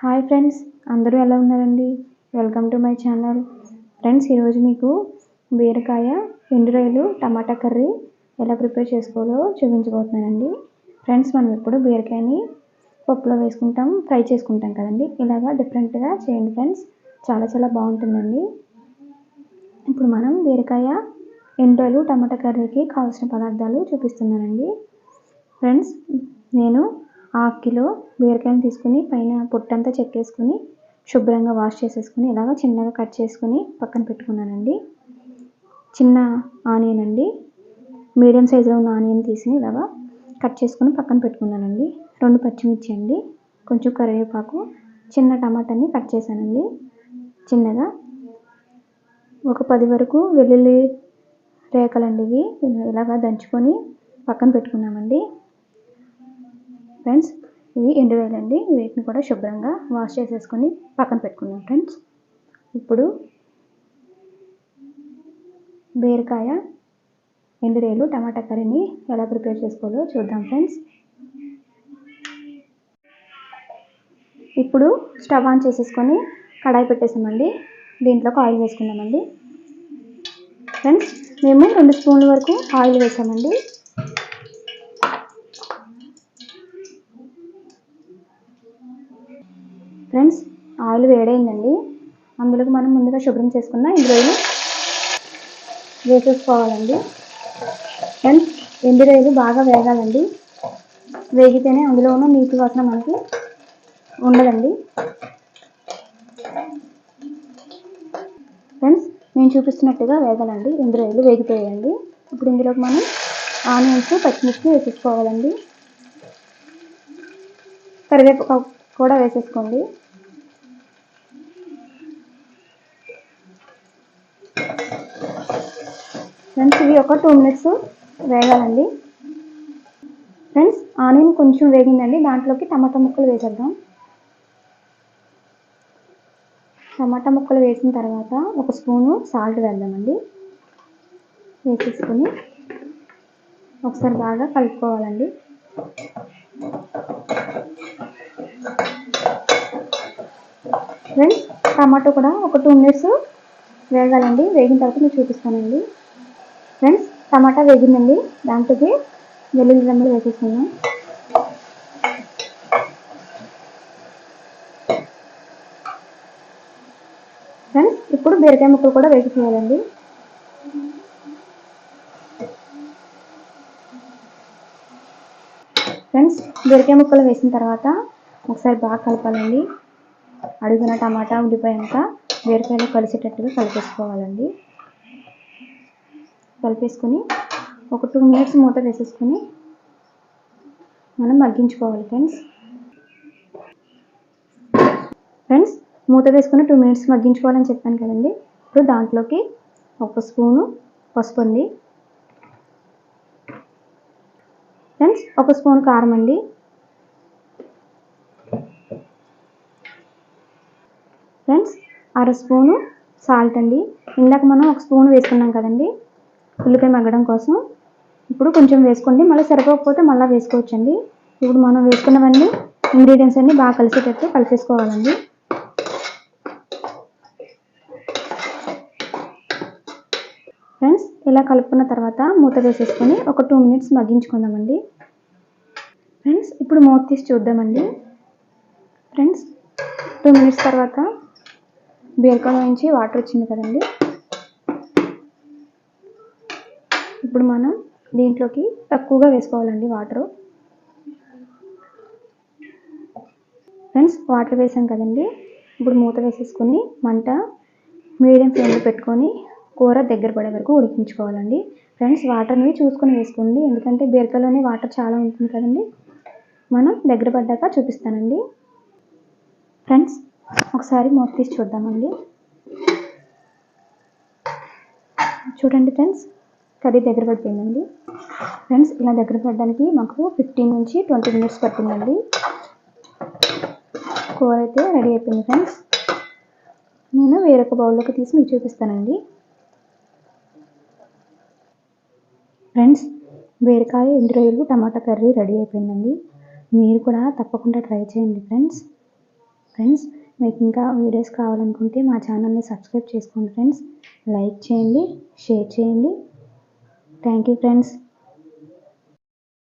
Hi friends, అందరూ ఎలా ఉన్నారండి? Welcome to my channel. Friends, ఈరోజు మీకు బీరకాయ, ఎండు రొయ్యలు, టమాటా కర్రీ ఎలా ప్రిపేర్ చేసుకోవాలో చూపించబోతున్నానండి. ఫ్రెండ్స్, మనం ఇప్పుడు బీరకాయని పప్పులో వేసుకుంటాం, ఫ్రై చేసుకుంటాం కదండి. ఇలాగా డిఫరెంట్గా చేయండి ఫ్రెండ్స్, చాలా బాగుంటుందండి. ఇప్పుడు మనం బీరకాయ, ఎండు రొయ్యలు, టమాటా కర్రీకి కావాల్సిన పదార్థాలు చూపిస్తున్నానండి. ఫ్రెండ్స్, నేను 1/2 కిలో బీరకాయలు తీసుకుని పైన పొట్టంతా చెక్కేసుకుని శుభ్రంగా వాష్ చేసేసుకుని ఇలాగ చిన్నగా కట్ చేసుకుని పక్కన పెట్టుకున్నానండి. చిన్న ఆనియన్ అండి, మీడియం సైజులో ఉన్న ఆనియన్ తీసి ఇలాగా కట్ చేసుకుని పక్కన పెట్టుకున్నానండి. 2 పచ్చిమిర్చి అండి, కొంచెం కరివేపాకు, చిన్న టమాటాని కట్ చేశానండి చిన్నగా. ఒక 10 వరకు వెల్లుల్లి రేఖలండి, ఇవి ఇలాగా దంచుకొని పక్కన పెట్టుకున్నామండి. ఫ్రెండ్స్, ఇవి ఎండు రొయ్యలండి, వీటిని కూడా శుభ్రంగా వాష్ చేసేసుకొని పక్కన పెట్టుకున్నాం. ఫ్రెండ్స్, ఇప్పుడు బీరకాయ, ఎండు రొయ్యలు, టమాటా కర్రీని ఎలా ప్రిపేర్ చేసుకోవాలో చూద్దాం. ఫ్రెండ్స్, ఇప్పుడు స్టవ్ ఆన్ చేసేసుకొని కడాయి పెట్టేసామండి. దీంట్లోకి ఆయిల్ వేసుకుందామండి. ఫ్రెండ్స్, మేము 2 స్పూన్ల వరకు ఆయిల్ వేసామండి. ఫ్రెండ్స్, ఆయిల్ వేడైందండి. అందులోకి మనం ముందుగా శుభ్రం చేసుకున్న ఎండు రొయ్యలు వేసేసుకోవాలండి. ఫ్రెండ్స్, ఎండు రొయ్యలు బాగా వేగాలండి, వేగితేనే అందులో ఉన్న నీటి వాసన మనకి ఉండదండి. ఫ్రెండ్స్, నేను చూపిస్తున్నట్టుగా వేగాలండి, ఎండు రొయ్యలు వేగిపోయాయండి. ఇప్పుడు ఇందులోకి మనం ఆనియన్స్, పచ్చిమిర్చి వేసేసుకోవాలండి. కరివేపాకు కూడా వేసేసుకోండి. ఫ్రెండ్స్, ఇవి ఒక 2 మినిట్స్ వేగాలండి. ఫ్రెండ్స్, ఆనియన్ కొంచెం వేగిందండి, దాంట్లోకి టమాటా ముక్కలు వేసేద్దాం. టమాటా ముక్కలు వేసిన తర్వాత 1 స్పూను సాల్ట్ వేద్దామండి. వేసేసుకొని ఒకసారి బాగా కలుపుకోవాలండి. ఫ్రెండ్స్, టమాటో కూడా ఒక 2 మినిట్స్ వేగాలండి, వేగిన తర్వాత నేను చూపిస్తానండి. ఫ్రెండ్స్, టమాటా వేగిందండి, దాంట్లోకి వెల్లుల్లి రెమ్మలు వేసేసుకున్నాం. ఫ్రెండ్స్, ఇప్పుడు బీరకాయ ముక్కలు కూడా వేసేసేయాలండి. ఫ్రెండ్స్, బీరకాయ ముక్కలు వేసిన తర్వాత ఒకసారి బాగా కలపాలండి. అడుగున టమాటా, ఉల్లిపాయ అంతా బీరకాయలో కలిసేటట్టుగా కలిపేసుకోవాలండి. కలిపేసుకొని ఒక 2 మినిట్స్ మూత వేసేసుకొని మనం మగ్గించుకోవాలి. ఫ్రెండ్స్, మూత వేసుకుని 2 మినిట్స్ మగ్గించుకోవాలని చెప్పాను కదండి. ఇప్పుడు దాంట్లోకి 1 స్పూను పసుపు అండి. ఫ్రెండ్స్, 1 స్పూన్ కారం అండి. ఫ్రెండ్స్, 1/2 స్పూను సాల్ట్ అండి. ఇందాక మనం 1 స్పూన్ వేసుకున్నాం కదండి ఉల్లిపాయ మగ్గడం కోసం. ఇప్పుడు కొంచెం వేసుకోండి, మళ్ళీ సరిపోకపోతే మళ్ళీ వేసుకోవచ్చండి. ఇప్పుడు మనం వేసుకున్నవన్నీ ఇంగ్రీడియంట్స్ అన్నీ బాగా కలిసేటట్టు కలిపేసుకోవాలండి. ఫ్రెండ్స్, ఇలా కలుపుకున్న తర్వాత మూత వేసేసుకొని ఒక 2 మినిట్స్ మగ్గించుకుందామండి. ఫ్రెండ్స్, ఇప్పుడు మూత తీసి చూద్దామండి. ఫ్రెండ్స్, 2 మినిట్స్ తర్వాత బీరకాయ నుంచి వాటర్ వచ్చింది కదండి. ఇప్పుడు మనం దీంట్లోకి తక్కువగా వేసుకోవాలండి వాటరు. ఫ్రెండ్స్, వాటర్ వేసాం కదండి, ఇప్పుడు మూత వేసేసుకొని మంట మీడియం ఫ్లేమ్లో పెట్టుకొని కూర దగ్గర పడే వరకు ఉడికించుకోవాలండి. ఫ్రెండ్స్, వాటర్ని చూసుకొని వేసుకోండి, ఎందుకంటే బీరకాయలోనే వాటర్ చాలా ఉంటుంది కదండి. మనం దగ్గర పడ్డాక చూపిస్తానండి. ఫ్రెండ్స్, ఒకసారి మూత తీసి చూద్దామండి. చూడండి ఫ్రెండ్స్, కర్రీ దగ్గర పడిపోయిందండి. ఫ్రెండ్స్, ఇలా దగ్గర పడడానికి మాకు 15 నుంచి 20 మినిట్స్ పట్టిందండి. కూర అయితే రెడీ అయిపోయింది. ఫ్రెండ్స్, నేను వేరొక బౌల్లోకి తీసి మీకు చూపిస్తానండి. ఫ్రెండ్స్, బీరకాయ, ఎండు రొయ్యలు, టమాటా కర్రీ రెడీ అయిపోయిందండి. మీరు కూడా తప్పకుండా ట్రై చేయండి ఫ్రెండ్స్. ఫ్రెండ్స్ మీకు ఇంకా వీడియోస్ కావాలనుకుంటే మా ఛానల్ని సబ్స్క్రైబ్ చేసుకోండి ఫ్రెండ్స్. లైక్ చేయండి, షేర్ చేయండి. Thank you friends.